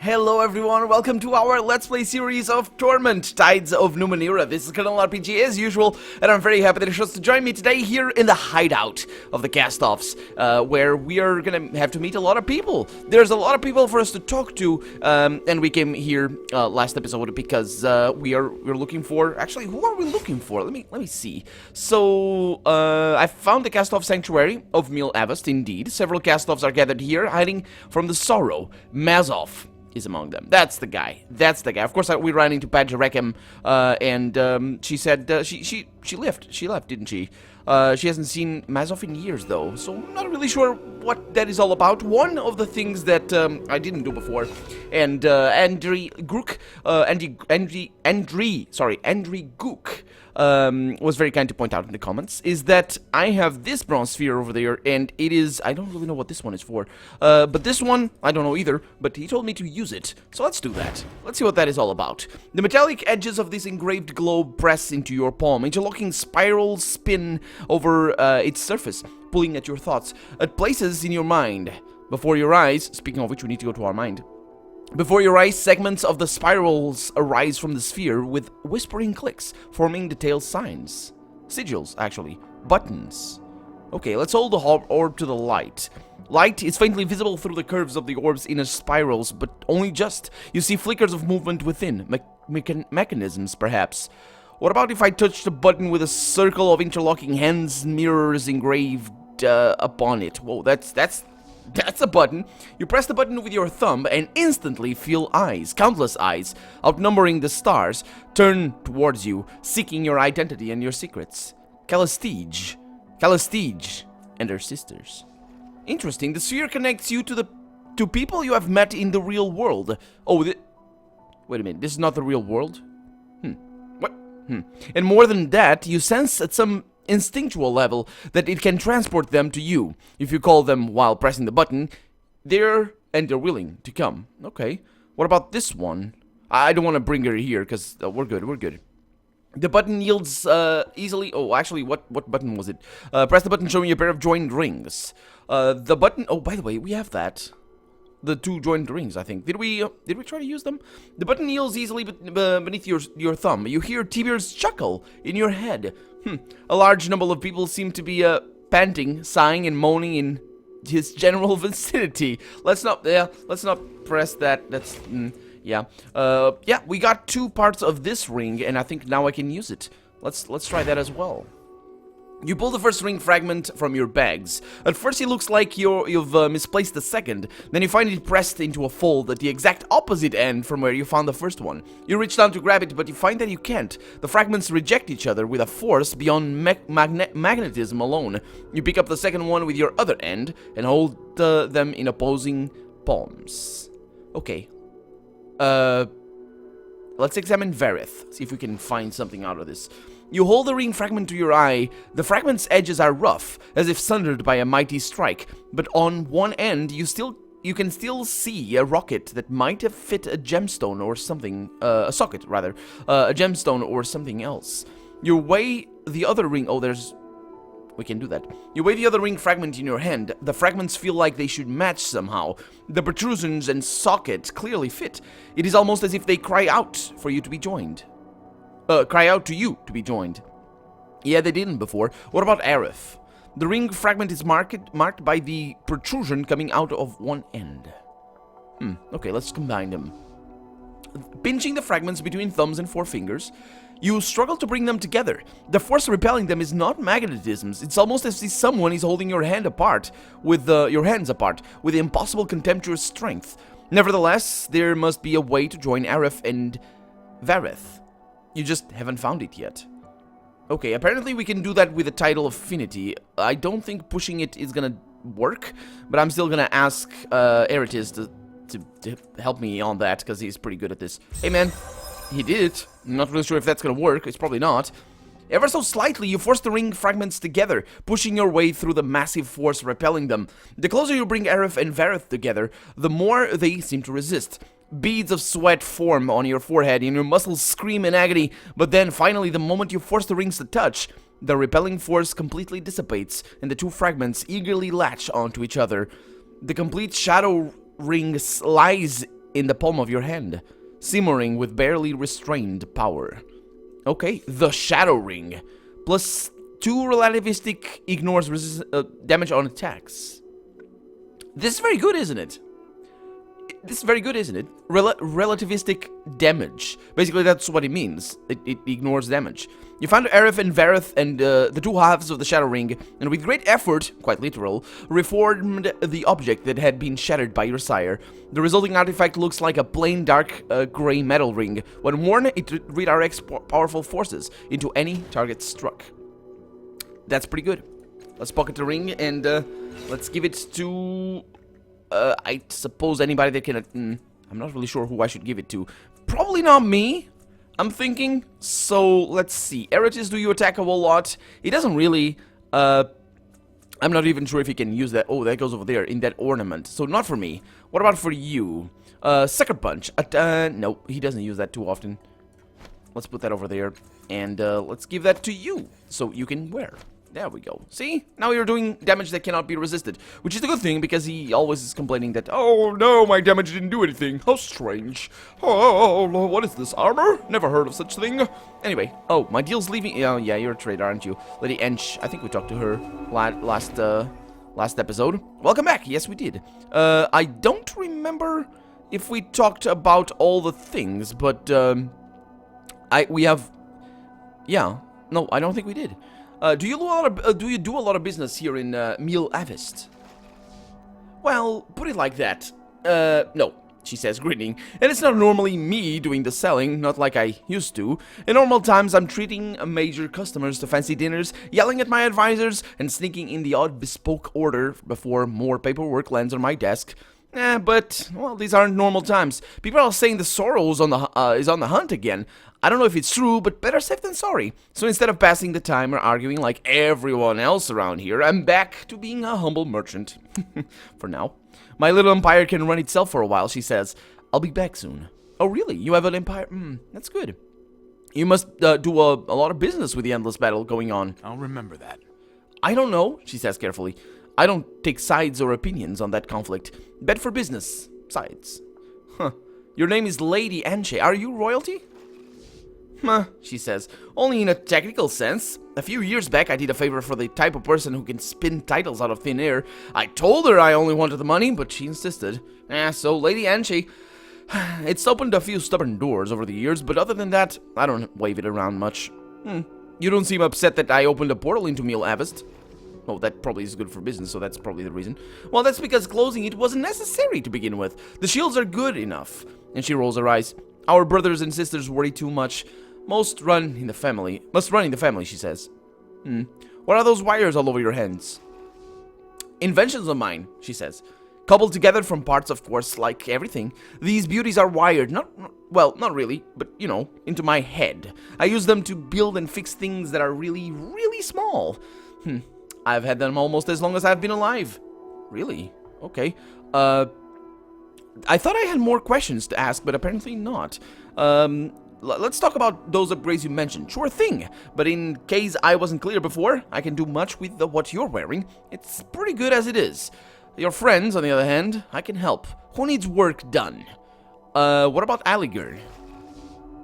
Hello everyone, welcome to our Let's Play series of Torment, Tides of Numenera. This is Colonel RPG as usual, and I'm very happy that you chose to join me today here in the hideout of the cast-offs, where we are gonna have to meet a lot of people. There's a lot of people for us to talk to, and we came here last episode because we're looking for, actually, who are we looking for? Let me see. So, I found the cast-off sanctuary of Mil Avast, indeed. Several cast-offs are gathered here, hiding from the sorrow. Mazov is among them. That's the guy. Of course, we ran into Padja Reckham, and she said she left, didn't she? She hasn't seen Mazov in years, though, so I'm not really sure what that is all about. One of the things that I didn't do before, and Andri Gook, Andri Gook, was very kind to point out in the comments, is that I have this bronze sphere over there, and it is, I don't really know what this one is for, but this one, I don't know either, but he told me to use it, so let's do that. Let's see what that is all about. The metallic edges of this engraved globe press into your palm, interlocking spirals spin over its surface, pulling at your thoughts, at places in your mind. Before your eyes, speaking of which, we need to go to our mind. Before your eyes, segments of the spirals arise from the sphere with whispering clicks, forming detailed signs. Sigils, actually. Buttons. Okay, let's hold the orb to the light. Light is faintly visible through the curves of the orb's inner spirals, but only just. You see flickers of movement within. Mechanisms, perhaps. What about if I touched a button with a circle of interlocking hands and mirrors engraved upon it? Whoa, that's a button. You press the button with your thumb and instantly feel eyes, countless eyes, outnumbering the stars, turn towards you, seeking your identity and your secrets. Calistige and her sisters. Interesting. The sphere connects you to people you have met in the real world. Oh, wait a minute. This is not the real world? What? And more than that, you sense at some instinctual level that it can transport them to you. If you call them while pressing the button, they're willing to come. Okay. What about this one? I don't want to bring her here because we're good. The button yields easily. Oh, actually, what button was it? Press the button showing you a pair of joined rings. The button. Oh, by the way, we have that. The two joined rings, I think. Did we try to use them? The button yields easily beneath your thumb. You hear Tiber's chuckle in your head. A large number of people seem to be panting, sighing, and moaning in his general vicinity. Let's not press that. That's yeah. We got 2 parts of this ring, and I think now I can use it. Let's try that as well. You pull the first ring fragment from your bags. At first it looks like you've misplaced the second, then you find it pressed into a fold at the exact opposite end from where you found the first one. You reach down to grab it, but you find that you can't. The fragments reject each other with a force beyond magnetism alone. You pick up the second one with your other end and hold them in opposing palms. Okay. Let's examine Vareth, see if we can find something out of this. You hold the ring fragment to your eye. The fragment's edges are rough, as if sundered by a mighty strike, but on one end you can still see a rocket that might have fit a gemstone or something, a socket rather, a gemstone or something else. You weigh the other ring, we can do that. You weigh the other ring fragment in your hand. The fragments feel like they should match somehow. The protrusions and socket clearly fit. It is almost as if they cry out for you to be joined. Cry out to you to be joined. Yeah, they didn't before. What about Arif? The ring fragment is marked by the protrusion coming out of one end. Okay, let's combine them. Pinching the fragments between thumbs and forefingers, you struggle to bring them together. The force repelling them is not magnetism. It's almost as if someone is holding your hands apart with impossible contemptuous strength. Nevertheless, there must be a way to join Arif and Vareth. You just haven't found it yet. Okay, apparently we can do that with the Tidal Affinity. I don't think pushing it is gonna work, but I'm still gonna ask Erritis to help me on that, because he's pretty good at this. Hey man, he did it. I'm not really sure if that's gonna work. It's probably not. Ever so slightly, you force the ring fragments together, pushing your way through the massive force repelling them. The closer you bring Arif and Vareth together, the more they seem to resist. Beads of sweat form on your forehead and your muscles scream in agony, but then finally the moment you force the rings to touch, the repelling force completely dissipates and the 2 fragments eagerly latch onto each other. The complete shadow ring lies in the palm of your hand, simmering with barely restrained power. Okay, the Shadow Ring. Plus 2 relativistic ignores damage on attacks. This is very good, isn't it? This is very good, isn't it? Relativistic damage. Basically, that's what it means. It ignores damage. You found Aerith and Vareth and the 2 halves of the Shadow Ring, and with great effort, quite literal, reformed the object that had been shattered by your sire. The resulting artifact looks like a plain dark gray metal ring. When worn, it redirects powerful forces into any target struck. That's pretty good. Let's pocket the ring and let's give it to... I suppose anybody that can... I'm not really sure who I should give it to. Probably not me, I'm thinking. So, let's see. Erritis, do you attack a whole lot? He doesn't really... I'm not even sure if he can use that. Oh, that goes over there in that ornament. So, not for me. What about for you? Sucker Punch. No, he doesn't use that too often. Let's put that over there. And let's give that to you, so you can wear. There we go. See? Now you're doing damage that cannot be resisted. Which is a good thing, because he always is complaining that, oh no, my damage didn't do anything. How strange. Oh, what is this, armor? Never heard of such thing. Anyway, oh, my deal's leaving. Oh, yeah, you're a trader, aren't you? Lady Ench, I think we talked to her last episode. Welcome back. Yes, we did. I don't remember if we talked about all the things, but, we have... Yeah. No, I don't think we did. Do you do a lot of business here in Mil Avest? Well, put it like that. No, she says, grinning. And it's not normally me doing the selling, not like I used to. In normal times, I'm treating major customers to fancy dinners, yelling at my advisors, and sneaking in the odd bespoke order before more paperwork lands on my desk. But, well, these aren't normal times. People are saying the Sorrows is on the hunt again. I don't know if it's true, but better safe than sorry. So instead of passing the time or arguing like everyone else around here, I'm back to being a humble merchant. For now. My little empire can run itself for a while, she says. I'll be back soon. Oh, really? You have an empire? That's good. You must do a lot of business with the endless battle going on. I'll remember that. I don't know, she says carefully. I don't take sides or opinions on that conflict. Bet for business. Sides. Huh. Your name is Lady Anche. Are you royalty? She says. Only in a technical sense. A few years back, I did a favor for the type of person who can spin titles out of thin air. I told her I only wanted the money, but she insisted. So Lady Anche... It's opened a few stubborn doors over the years, but other than that, I don't wave it around much. You don't seem upset that I opened a portal into Mil Avest. Oh, that probably is good for business, so that's probably the reason. Well, that's because closing it wasn't necessary to begin with. The shields are good enough. And she rolls her eyes. Our brothers and sisters worry too much. Must run in the family, she says. What are those wires all over your hands? Inventions of mine, she says. Cobbled together from parts, of course, like everything. These beauties are wired, not really, but, you know, into my head. I use them to build and fix things that are really, really small. I've had them almost as long as I've been alive. Really? Okay. I thought I had more questions to ask, but apparently not. Let's talk about those upgrades you mentioned. Sure thing. But in case I wasn't clear before, I can do much with what you're wearing. It's pretty good as it is. Your friends, on the other hand, I can help. Who needs work done? What about Aligern?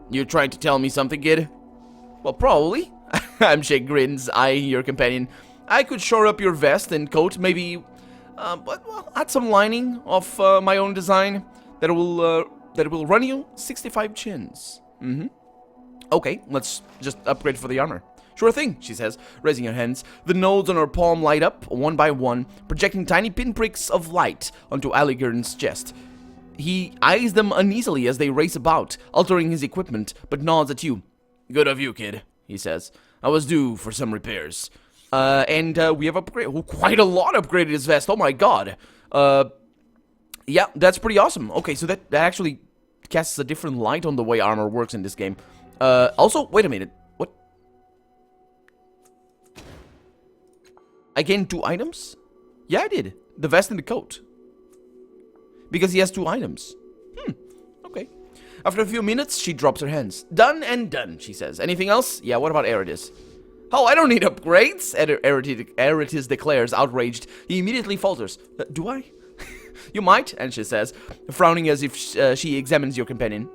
You trying to tell me something, kid? Well, probably. Amshake grins, eyeing your companion. I could shore up your vest and coat, maybe, well, add some lining of my own design that will run you 65 chins. Okay, let's just upgrade for the armor. Sure thing, she says, raising her hands. The nodes on her palm light up, one by one, projecting tiny pinpricks of light onto Aligern's chest. He eyes them uneasily as they race about, altering his equipment, but nods at you. Good of you, kid, he says. I was due for some repairs. And we have upgraded, quite a lot upgraded his vest, oh my god. Yeah, that's pretty awesome. Okay, so that actually casts a different light on the way armor works in this game. Also, wait a minute. What? I gained 2 items? Yeah, I did. The vest and the coat. Because he has 2 items. Okay. After a few minutes, she drops her hands. Done and done, she says. Anything else? Yeah, what about Erritis? Oh, I don't need upgrades, Erritis declares, outraged. He immediately falters. Do I? You might, and she says, frowning as if she examines your companion.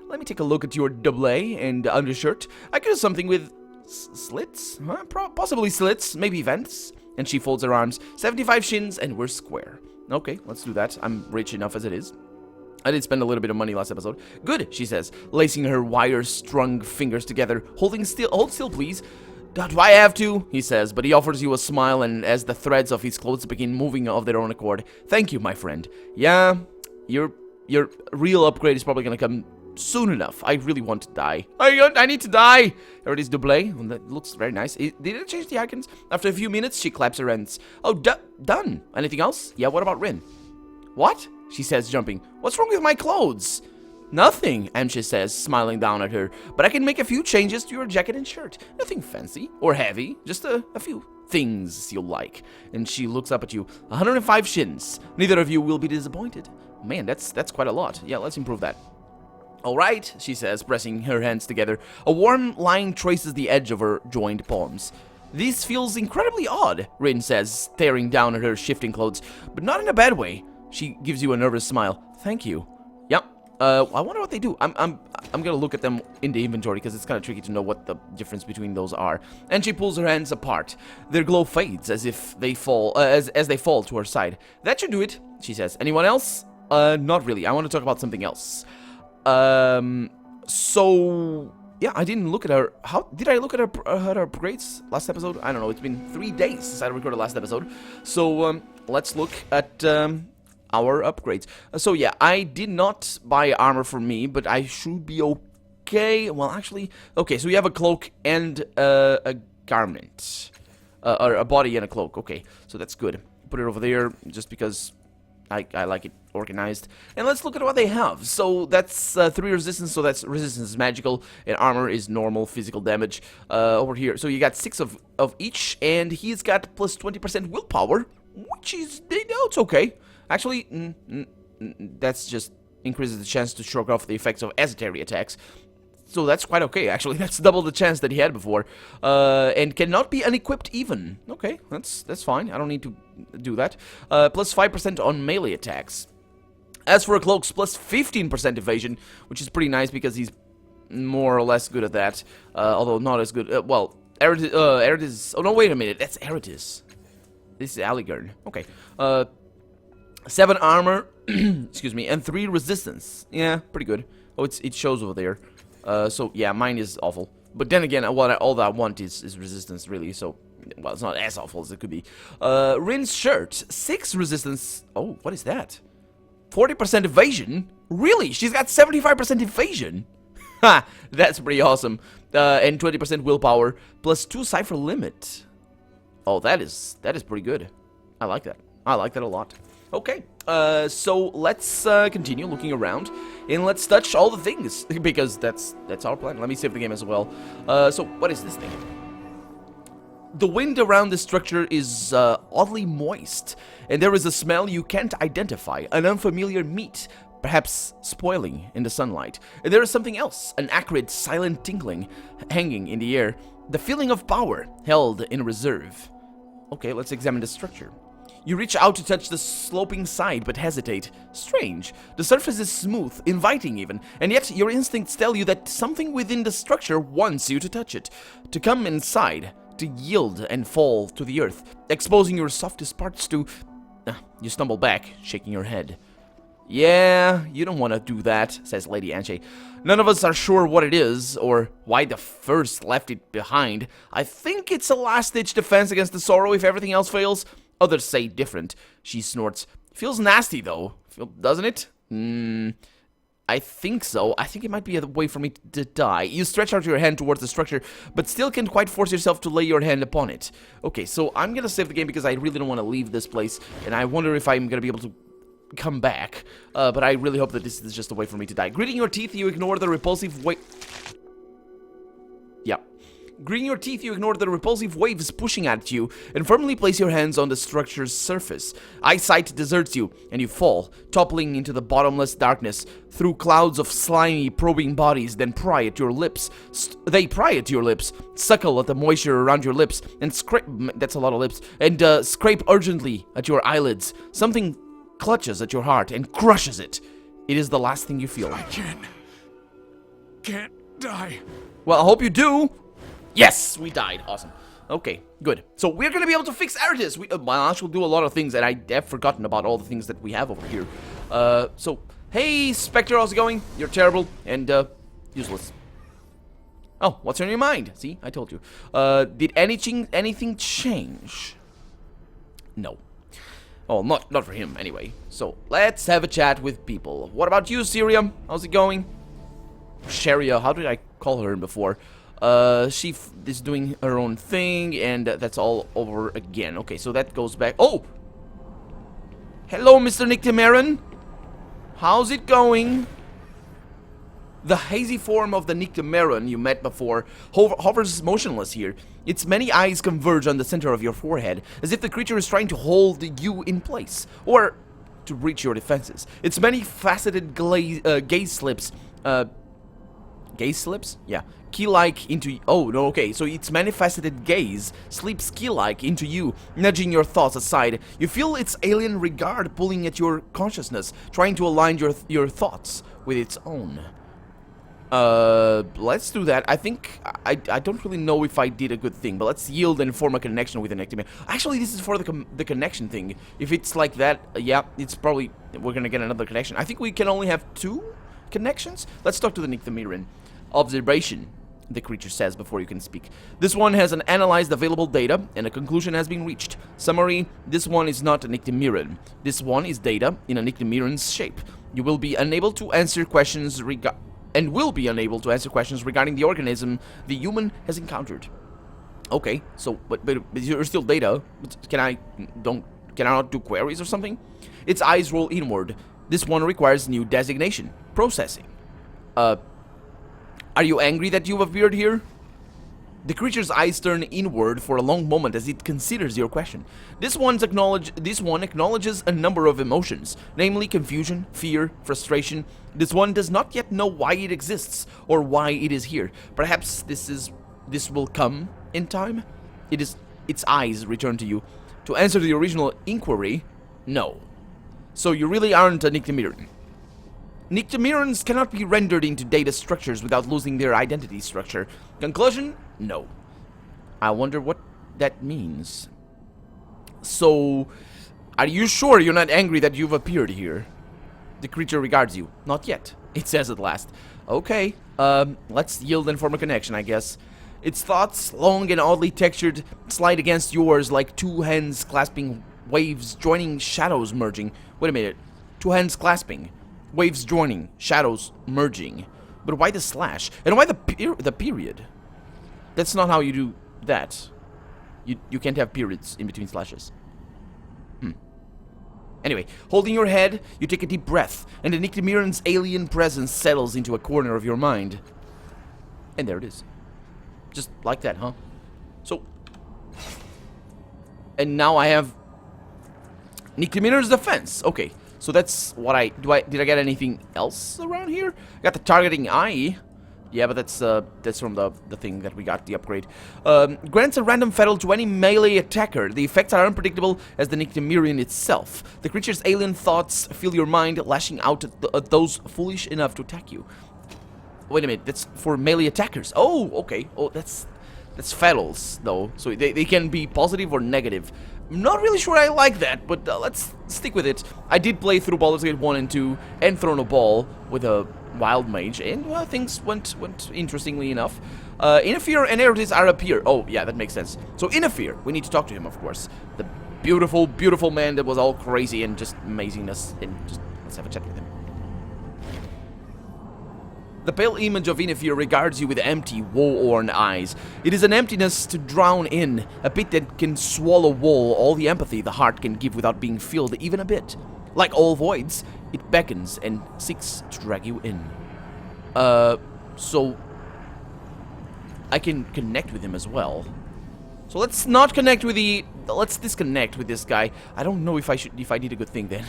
Let me take a look at your doublet and undershirt. I could do something with slits? Huh? Possibly slits, maybe vents. And she folds her arms. 75 shins, and we're square. Okay, let's do that. I'm rich enough as it is. I did spend a little bit of money last episode. Good, she says, lacing her wire-strung fingers together. Hold still, please. Do I have to? He says, but he offers you a smile, and as the threads of his clothes begin moving of their own accord. Thank you, my friend. Yeah, your real upgrade is probably gonna come soon enough. I really want to die. I need to die. Erritis doublet. Well, that looks very nice. Did it change the icons? After a few minutes, she claps her hands. Oh, done. Anything else? Yeah, what about Rin? What? She says, jumping. What's wrong with my clothes? Nothing, Amsha says, smiling down at her. But I can make a few changes to your jacket and shirt. Nothing fancy or heavy, just a few things you'll like. And she looks up at you. 105 shins. Neither of you will be disappointed. Man, that's quite a lot. Yeah, let's improve that. All right, she says, pressing her hands together. A warm line traces the edge of her joined palms. This feels incredibly odd, Rin says, staring down at her shifting clothes, but not in a bad way. She gives you a nervous smile. Thank you. Yep. I wonder what they do. I'm gonna look at them in the inventory because it's kind of tricky to know what the difference between those are. And she pulls her hands apart. Their glow fades as if they fall, as they fall to her side. That should do it, she says. Anyone else? Not really. I want to talk about something else. So yeah, I didn't look at her. How did I look at her upgrades last episode? I don't know. It's been 3 days since I recorded last episode. So let's look at our upgrades. So yeah, I did not buy armor for me, but I should be okay. Well, actually, okay. So we have a cloak and a garment, or a body and a cloak. Okay, so that's good. Put it over there just because I like it organized. And let's look at what they have. So that's 3 resistance, so that's resistance is magical, and armor is normal physical damage over here. So you got 6 of each, and he's got plus 20% willpower, which is, it's okay. Actually, that's just increases the chance to shrug off the effects of esoteric attacks. So that's quite okay, actually. That's double the chance that he had before. And cannot be unequipped even. Okay, that's fine. I don't need to do that. Plus 5% on melee attacks. As for a cloak's plus 15% evasion, which is pretty nice because he's more or less good at that. Although not as good. Well, Erritis. Oh, no, wait a minute. That's Erritis. This is Aligarn. Okay. 7 armor, excuse me, and 3 resistance. Yeah, pretty good. Oh, it shows over there. So yeah, mine is awful. But then again, all that I want is resistance, really. So, well, it's not as awful as it could be. Rin's shirt, 6 resistance. Oh, what is that? 40% evasion? Really? She's got 75% evasion. Ha! That's pretty awesome. And 20% willpower plus 2 cipher limit. Oh, that is pretty good. I like that. I like that a lot. Okay, so let's continue looking around, and let's touch all the things, because that's our plan. Let me save the game as well. So what is this thing? The wind around the structure is oddly moist, and there is a smell you can't identify, an unfamiliar meat, perhaps spoiling in the sunlight. And there is something else, an acrid, silent tinkling hanging in the air, the feeling of power held in reserve. Okay, let's examine the structure. You reach out to touch the sloping side, but hesitate. Strange. The surface is smooth, inviting even, and yet your instincts tell you that something within the structure wants you to touch it, to come inside, to yield and fall to the earth, exposing your softest parts to... You stumble back, shaking your head. Yeah, you don't want to do that, says Lady Anshe. None of us are sure what it is, or why the first left it behind. I think it's a last-ditch defense against the sorrow if everything else fails. Others say different. She snorts. Feels nasty, though. Doesn't it? I think so. I think it might be a way for me to die. You stretch out your hand towards the structure, but still can't quite force yourself to lay your hand upon it. Okay, so I'm gonna save the game because I really don't want to leave this place, and I wonder if I'm gonna be able to come back. But I really hope that this is just a way for me to die. Gritting your teeth, you ignore the repulsive weight. Yeah. Gritting your teeth, you ignore the repulsive waves pushing at you and firmly place your hands on the structure's surface. Eyesight deserts you, and you fall, toppling into the bottomless darkness through clouds of slimy, probing bodies. Then pry at your lips. They pry at your lips, suckle at the moisture around your lips, and scrape. That's a lot of lips. And scrape urgently at your eyelids. Something clutches at your heart and crushes it. It is the last thing you feel. I can't die. Well, I hope you do. Yes, we died. Awesome. Okay, good. So we're gonna be able to fix Erritis. We well, actually do a lot of things, and I have forgotten about all the things that we have over here. So, hey, Spectre, how's it going? You're terrible and, useless. Oh, what's on your mind? See, I told you. Did anything change? No. Oh, not for him, anyway. So, let's have a chat with people. What about you, Syria? How's it going? Sharia, how did I call her before? She is doing her own thing, and that's all over again. Okay, so that goes back. Oh! Hello, Mr. Nyctamaran. How's it going? The hazy form of the Nyctamaran you met before hovers motionless here. Its many eyes converge on the center of your forehead, as if the creature is trying to hold you in place, or to breach your defenses. Its many faceted gaze slips, gaze slips? Yeah. Key-like into... Oh, no, okay. So its many-faceted gaze slips key-like into you, nudging your thoughts aside. You feel its alien regard pulling at your consciousness, trying to align your thoughts with its own. Let's do that. I think... I don't really know if I did a good thing, but let's yield and form a connection with the Nyctamaran. Actually, this is for the connection thing. If it's like that, yeah, it's probably... We're gonna get another connection. I think we can only have 2 connections. Let's talk to the Nyctamaran. Observation, the creature says before you can speak. This one has analyzed available data, and a conclusion has been reached. Summary, this one is not a Nyctamaran. This one is data in a Nyctamaran's shape. You will be unable to answer questions regarding the organism the human has encountered. Okay, so, but you're still data. Can I not do queries or something? Its eyes roll inward. This one requires new designation. Processing. Are you angry that you've appeared here? The creature's eyes turn inward for a long moment as it considers your question. This one acknowledges a number of emotions, namely confusion, fear, frustration. This one does not yet know why it exists or why it is here. Perhaps this will come in time? Its eyes return to you. To answer the original inquiry, no. So you really aren't a Nyctamaran. Nyctamarans cannot be rendered into data structures without losing their identity structure. Conclusion? No. I wonder what that means. So, are you sure you're not angry that you've appeared here? The creature regards you. Not yet, it says at last. Okay, let's yield and form a connection, I guess. Its thoughts, long and oddly textured, slide against yours like 2 hands clasping, waves joining, shadows merging. Wait a minute. 2 hands clasping. Waves joining, shadows merging. But why the slash? And why the period? That's not how you do that. You can't have periods in between slashes. Anyway, holding your head, you take a deep breath, and the Nyctamaran's alien presence settles into a corner of your mind. And there it is. Just like that, huh? So... And now I have... Nyctamaran's defense. Okay. So that's what did I get anything else around here? I got the targeting eye. Yeah, but that's from the thing that we got, the upgrade. Grants a random fatal to any melee attacker. The effects are unpredictable as the Nyctamaran itself. The creature's alien thoughts fill your mind, lashing out at those foolish enough to attack you. Wait a minute, that's for melee attackers. Oh, okay. Oh, that's fatals, though. So they can be positive or negative. I'm not really sure I like that, but let's stick with it. I did play through Baldur's Gate 1 and 2 and thrown a ball with a wild mage, and well, things went interestingly enough. Inafir and Erritis are up here. Oh, yeah, that makes sense. So Inafir, we need to talk to him, of course. The beautiful, beautiful man that was all crazy and just amazingness, and just let's have a chat with him. The pale image of Inafir regards you with empty, woe-worn eyes. It is an emptiness to drown in, a pit that can swallow whole all the empathy the heart can give without being filled even a bit. Like all voids, it beckons and seeks to drag you in. So... I can connect with him as well. So let's not connect with let's disconnect with this guy. I don't know if I did a good thing then.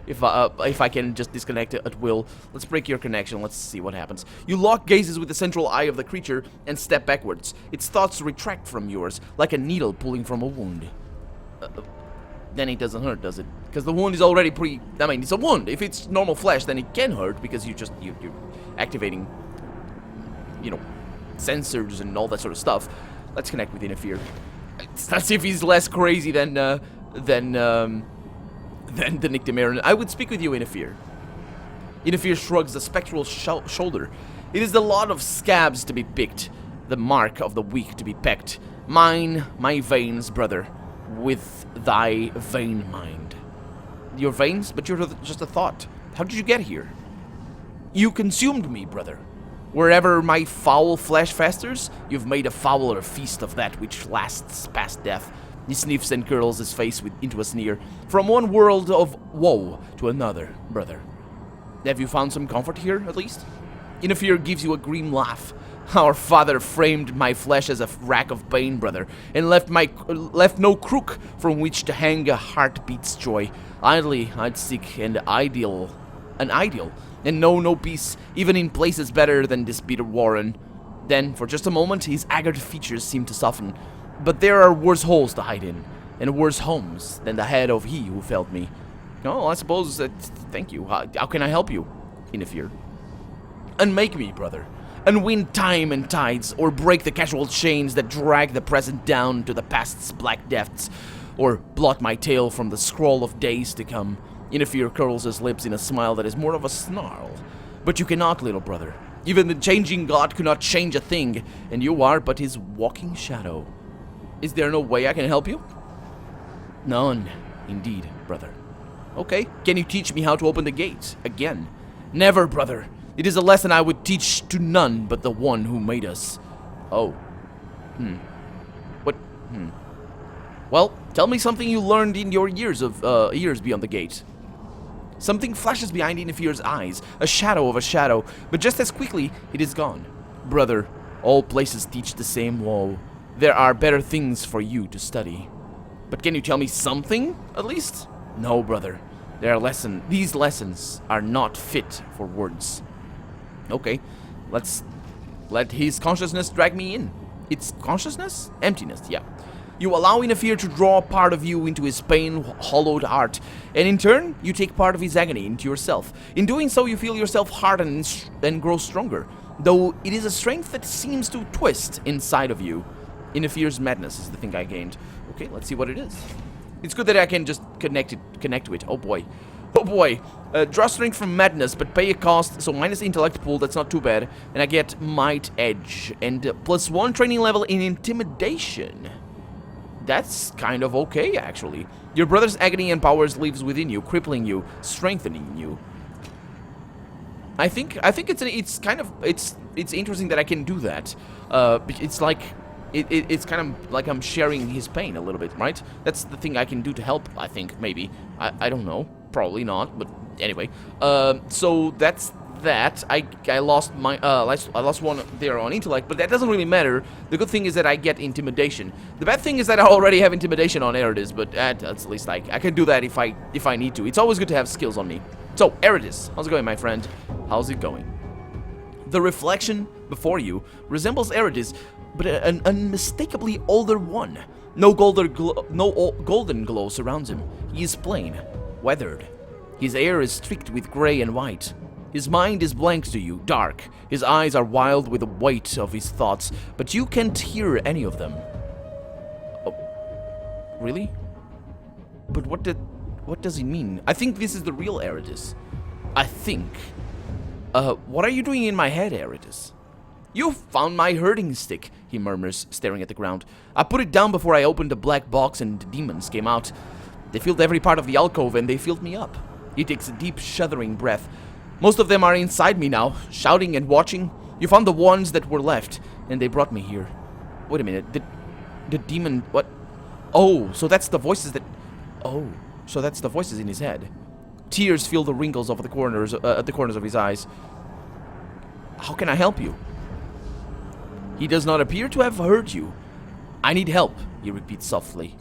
If I can just disconnect it at will. Let's break your connection. Let's see what happens. You lock gazes with the central eye of the creature and step backwards. Its thoughts retract from yours, like a needle pulling from a wound. then it doesn't hurt, does it? Because the wound is already I mean, it's a wound. If it's normal flesh, then it can hurt because you're activating, you know, sensors and all that sort of stuff. Let's connect with Inafir. Let's see if he's less crazy than the Numenera. I would speak with you, Inafir. Inafir shrugs a spectral shoulder. It is the lot of scabs to be picked, the mark of the weak to be pecked. Mine, my veins, brother, with thy vain mind. Your veins? But you're just a thought. How did you get here? You consumed me, brother. Wherever my foul flesh festers, you've made a fouler feast of that which lasts past death. He sniffs and curls his face into a sneer. From one world of woe to another, brother. Have you found some comfort here, at least? Inafir gives you a grim laugh. Our father framed my flesh as a rack of pain, brother, and left no crook from which to hang a heartbeat's joy. Idly I'd seek an ideal, and know no peace, even in places better than this bitter warren. Then, for just a moment, his haggard features seem to soften. But there are worse holes to hide in, and worse homes than the head of he who felled me. Oh, I suppose that... Thank you. How can I help you? Inafir. Unmake me, brother. Unwind time and tides, or break the casual chains that drag the present down to the past's black depths, or blot my tale from the scroll of days to come. Inafir curls his lips in a smile that is more of a snarl. But you cannot, little brother. Even the changing god could not change a thing, and you are but his walking shadow. Is there no way I can help you? None, indeed, brother. Okay, can you teach me how to open the gate? Again. Never, brother. It is a lesson I would teach to none but the one who made us. Oh. What? Well, tell me something you learned in your years beyond the gate. Something flashes behind Inafir's eyes, a shadow of a shadow, but just as quickly it is gone. Brother, all places teach the same woe. There are better things for you to study. But can you tell me something, at least? No, brother. These lessons are not fit for words. Okay, let's let his consciousness drag me in. It's consciousness? Emptiness, yeah. You allow Inafir to draw a part of you into his pain-hollowed heart, and in turn, you take part of his agony into yourself. In doing so, you feel yourself harden and grow stronger, though it is a strength that seems to twist inside of you. Inafir's madness is the thing I gained. Okay, let's see what it is. It's good that I can just connect to it. Oh boy. Oh boy. Draw strength from madness, but pay a cost, so minus intellect pool, that's not too bad. And I get might edge, and +1 training level in intimidation. That's kind of okay, actually. Your brother's agony and powers lives within you, crippling you, strengthening you. I think it's interesting that I can do that. It's like it's kind of like I'm sharing his pain a little bit, right? That's the thing I can do to help. I think maybe I don't know, probably not, but anyway. So that's that. I lost my I lost one there on intellect, but that doesn't really matter. The good thing is that I get intimidation. The bad thing is that I already have intimidation on Erritis, but that's at least I can do that if I need to. It's always good to have skills on me. So Erritis, how's it going, my friend? How's it going? The reflection before you resembles Erritis, but an unmistakably older one. No golden glow surrounds him. He is plain, weathered. His hair is streaked with gray and white. His mind is blank to you, dark. His eyes are wild with the weight of his thoughts, but you can't hear any of them. Oh, really? But what does he mean? I think this is the real Erritis. I think. What are you doing in my head, Erritis? You found my herding stick, he murmurs, staring at the ground. I put it down before I opened the black box and the demons came out. They filled every part of the alcove and they filled me up. He takes a deep, shuddering breath. Most of them are inside me now, shouting and watching. You found the ones that were left, and they brought me here. Wait a minute, the demon, what? Oh, so that's the voices that... Oh, so that's the voices in his head. Tears fill the wrinkles over the corners, at the corners of his eyes. How can I help you? He does not appear to have heard you. I need help, he repeats softly.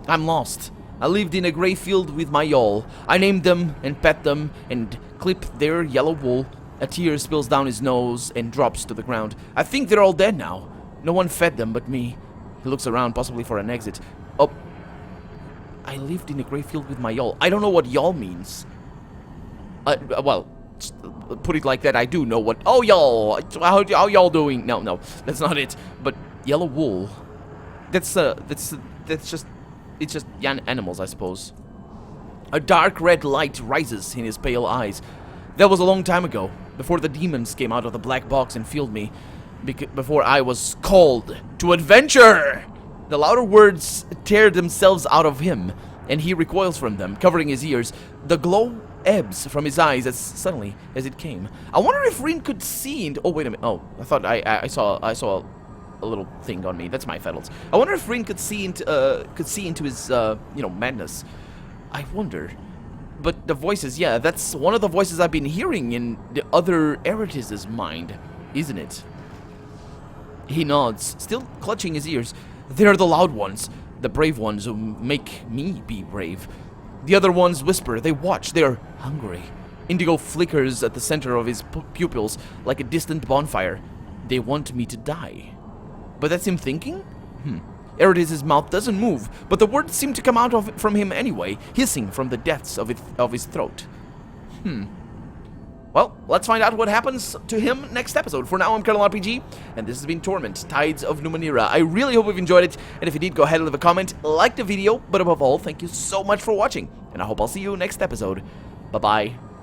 I'm lost. I lived in a grey field with my yawl. I named them and pet them and clipped their yellow wool. A tear spills down his nose and drops to the ground. I think they're all dead now. No one fed them but me. He looks around, possibly for an exit. Oh, I lived in a grey field with my y'all. I don't know what y'all means. Well, put it like that, I do know what... Oh, y'all! How y'all doing? No, that's not it. But yellow wool... That's just... It's just animals, I suppose. A dark red light rises in his pale eyes. That was a long time ago, before the demons came out of the black box and filled me. Before I was called to adventure! The louder words tear themselves out of him, and he recoils from them, covering his ears. The glow ebbs from his eyes as suddenly as it came. I wonder if Rin could see into... Oh, wait a minute. Oh, I thought I saw a little thing on me. That's my fettles. I wonder if Rin could see into his madness. I wonder. But the voices, yeah, that's one of the voices I've been hearing in the other Erritis' mind, isn't it? He nods, still clutching his ears. They're the loud ones, the brave ones who make me be brave. The other ones whisper, they watch, they're hungry. Indigo flickers at the center of his pupils like a distant bonfire. They want me to die. But that's him thinking? Erritis' mouth doesn't move, but the words seem to come out from him anyway, hissing from the depths of his throat. Well, let's find out what happens to him next episode. For now, I'm Colonel RPG, and this has been Torment, Tides of Numenera. I really hope you've enjoyed it, and if you did, go ahead and leave a comment, like the video, but above all, thank you so much for watching, and I hope I'll see you next episode. Bye-bye.